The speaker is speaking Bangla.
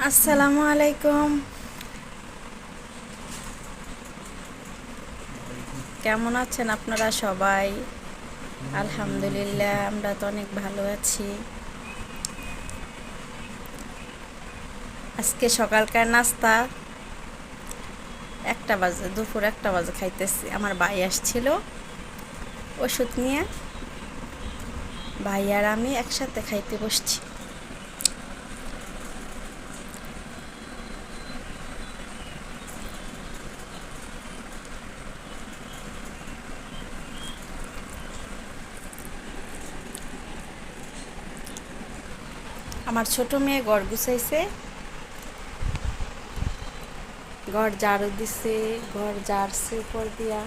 আসসালামু আলাইকুম। কেমন আছেন আপনারা সবাই? আলহামদুলিল্লাহ, আমরা তো অনেক ভালো আছি। আজকে সকালকার নাস্তা 1টা বাজে, দুপুর 1টা বাজে খাইতেছি। আমার ভাই আসছিল ওষুধ নিয়ে, ভাই আর আমি একসাথে খাইতে বসছি। আমার ছোট মেয়ে ঘর গুছাইছে, ঘর ঝাড়ু দিছে, ঘর ঝাড়ছে উপর দিয়া।